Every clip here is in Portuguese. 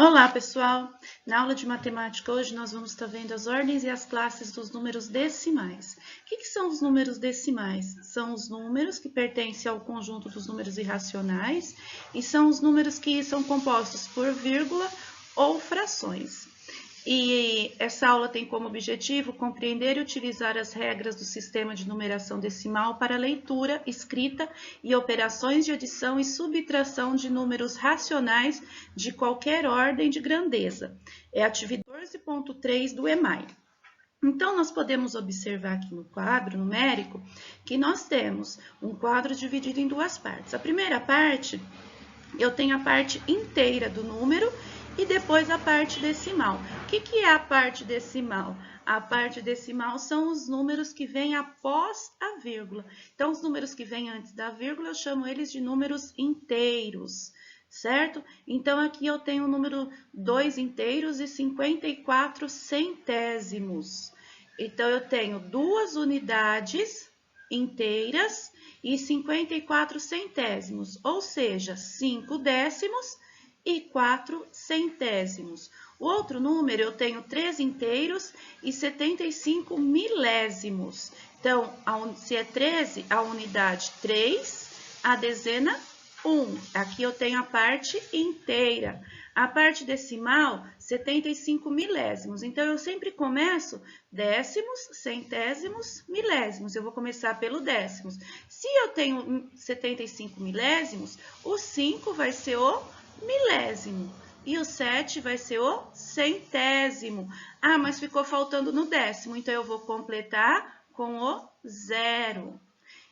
Olá, pessoal! Na aula de matemática hoje nós vamos estar vendo as ordens e as classes dos números decimais. O que são os números decimais? São os números que pertencem ao conjunto dos números irracionais e são os números que são compostos por vírgula ou frações. E essa aula tem como objetivo compreender e utilizar as regras do sistema de numeração decimal para leitura, escrita e operações de adição e subtração de números racionais de qualquer ordem de grandeza. É a atividade 14.3 do EMAI. Então, nós podemos observar aqui no quadro numérico que nós temos um quadro dividido em duas partes. A primeira parte, eu tenho a parte inteira do número e depois a parte decimal. O que é a parte decimal? A parte decimal são os números que vêm após a vírgula. Então, os números que vêm antes da vírgula, eu chamo eles de números inteiros, certo? Então, aqui eu tenho o número 2 inteiros e 54 centésimos. Então, eu tenho 2 unidades inteiras e 54 centésimos, ou seja, 5 décimos e 4 centésimos. O outro número, eu tenho 3 inteiros e 75 milésimos. Então, se é 13, a unidade 3, a dezena 1. Aqui eu tenho a parte inteira. A parte decimal, 75 milésimos. Então, eu sempre começo décimos, centésimos, milésimos. Eu vou começar pelo décimos. Se eu tenho 75 milésimos, o 5 vai ser o milésimo e o 7 vai ser o centésimo. Ah, mas ficou faltando no décimo, então eu vou completar com o 0.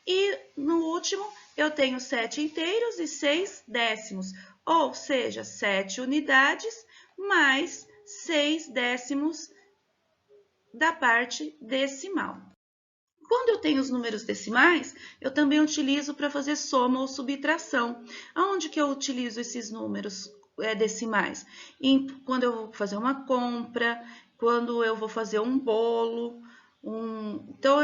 E no último, eu tenho 7 inteiros e 6 décimos, ou seja, 7 unidades mais 6 décimos da parte decimal. Quando eu tenho os números decimais, eu também utilizo para fazer soma ou subtração. Aonde que eu utilizo esses números decimais? Quando eu vou fazer uma compra, quando eu vou fazer um bolo, então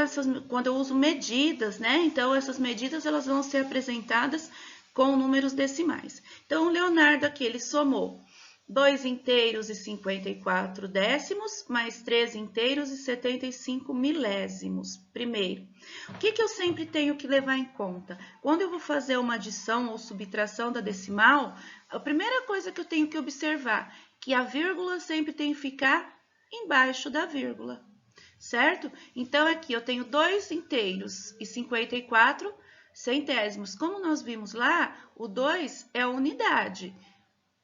quando eu uso medidas, né? Então essas medidas elas vão ser apresentadas com números decimais. Então o Leonardo aqui ele somou 2 inteiros e 54 décimos, mais 3 inteiros e 75 milésimos. Primeiro, o que eu sempre tenho que levar em conta? Quando eu vou fazer uma adição ou subtração da decimal, a primeira coisa que eu tenho que observar é que a vírgula sempre tem que ficar embaixo da vírgula, certo? Então, aqui eu tenho 2 inteiros e 54 centésimos. Como nós vimos lá, o 2 é a unidade.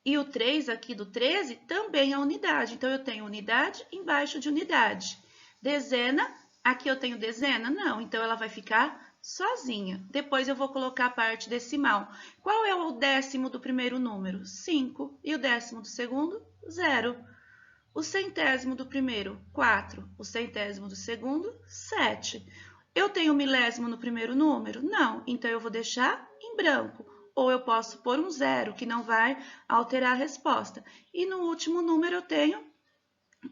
E o 3 aqui do 13 também é unidade. Então, eu tenho unidade embaixo de unidade. Dezena, aqui eu tenho dezena? Não, então ela vai ficar sozinha. Depois eu vou colocar a parte decimal. Qual é o décimo do primeiro número? 5. E o décimo do segundo? 0. O centésimo do primeiro? 4. O centésimo do segundo? 7. Eu tenho milésimo no primeiro número? Não, então eu vou deixar em branco. Ou eu posso pôr um 0, que não vai alterar a resposta. E no último número eu tenho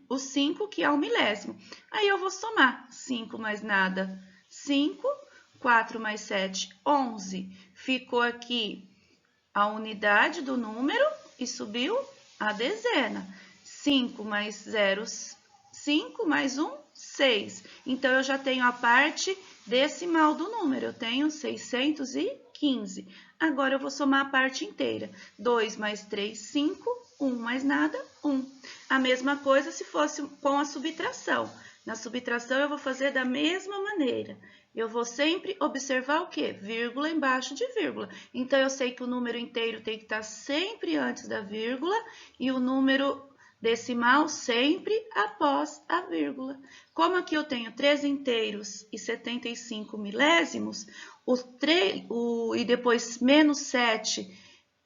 o 5, que é o milésimo. Aí eu vou somar 5 mais nada, 5, 4 mais 7, 11. Ficou aqui a unidade do número e subiu a dezena. 5 mais 0, 5 mais 1, 6. Então, eu já tenho a parte decimal do número, eu tenho 615. Agora, eu vou somar a parte inteira. 2 mais 3, 5, 1 mais nada, 1. A mesma coisa se fosse com a subtração. Na subtração, eu vou fazer da mesma maneira. Eu vou sempre observar o quê? Vírgula embaixo de vírgula. Então, eu sei que o número inteiro tem que estar sempre antes da vírgula e o número decimal sempre após a vírgula. Como aqui eu tenho 3 inteiros e 75 milésimos, e depois menos 7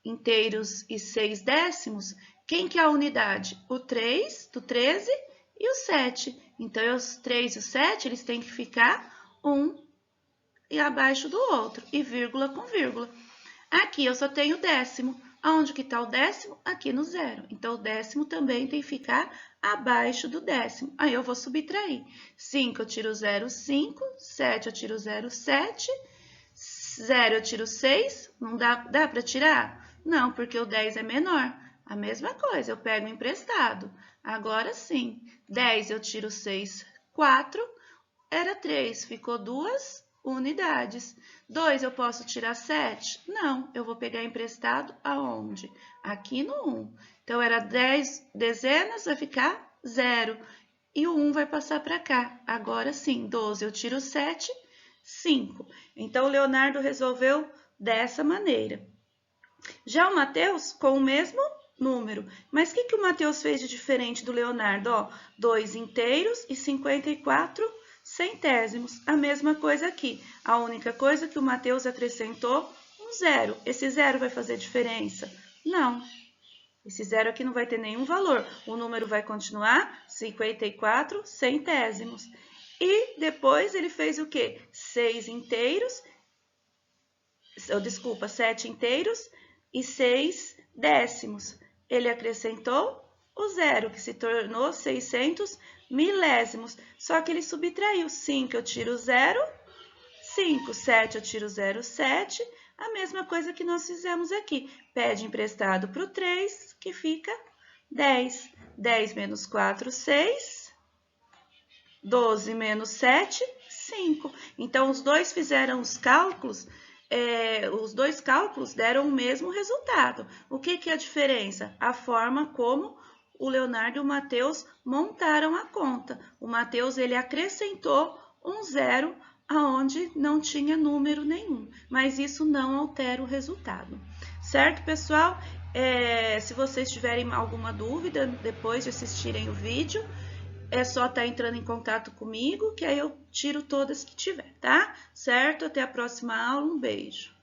inteiros e 6 décimos, quem que é a unidade? O 3 do 13 e o 7. Então, os 3 e o 7, eles têm que ficar um e abaixo do outro, e vírgula com vírgula. Aqui eu só tenho décimo. Aonde que está o décimo? Aqui no 0. Então, o décimo também tem que ficar abaixo do décimo. Aí, eu vou subtrair. 5 eu tiro 0, 5. 7 eu tiro 0, 7. 0 eu tiro 6. Não dá para tirar? Não, porque o 10 é menor. A mesma coisa, eu pego emprestado. Agora sim, 10 eu tiro 6, 4, era 3, ficou 2 unidades. 2 eu posso tirar 7? Não, eu vou pegar emprestado aonde? Aqui no 1. Então, era 10 dezenas, vai ficar 0. E o 1 vai passar para cá. Agora sim, 12 eu tiro 7, 5. Então, o Leonardo resolveu dessa maneira. Já o Mateus, com o mesmo número. Mas o que o Mateus fez de diferente do Leonardo? Ó, 2 inteiros e 54 centésimos. A mesma coisa aqui. A única coisa que o Mateus acrescentou, um zero. Esse zero vai fazer diferença? Não. Esse zero aqui não vai ter nenhum valor. O número vai continuar 54 centésimos. E depois ele fez o quê? 7 inteiros e 6 décimos. Ele acrescentou o zero, que se tornou 600 milésimos. Só que ele subtraiu 5, eu tiro 0, 5, 7, eu tiro 0, 7. A mesma coisa que nós fizemos aqui. Pede emprestado para o 3, que fica 10. 10 menos 4, 6. 12 menos 7, 5. Então, os dois fizeram os cálculos, os dois cálculos deram o mesmo resultado. O que é a diferença? A forma como o Leonardo e o Mateus montaram a conta. O Mateus, ele acrescentou um zero aonde não tinha número nenhum, mas isso não altera o resultado. Certo, pessoal? Se vocês tiverem alguma dúvida depois de assistirem o vídeo, é só estar entrando em contato comigo, que aí eu tiro todas que tiver, tá? Certo? Até a próxima aula. Um beijo.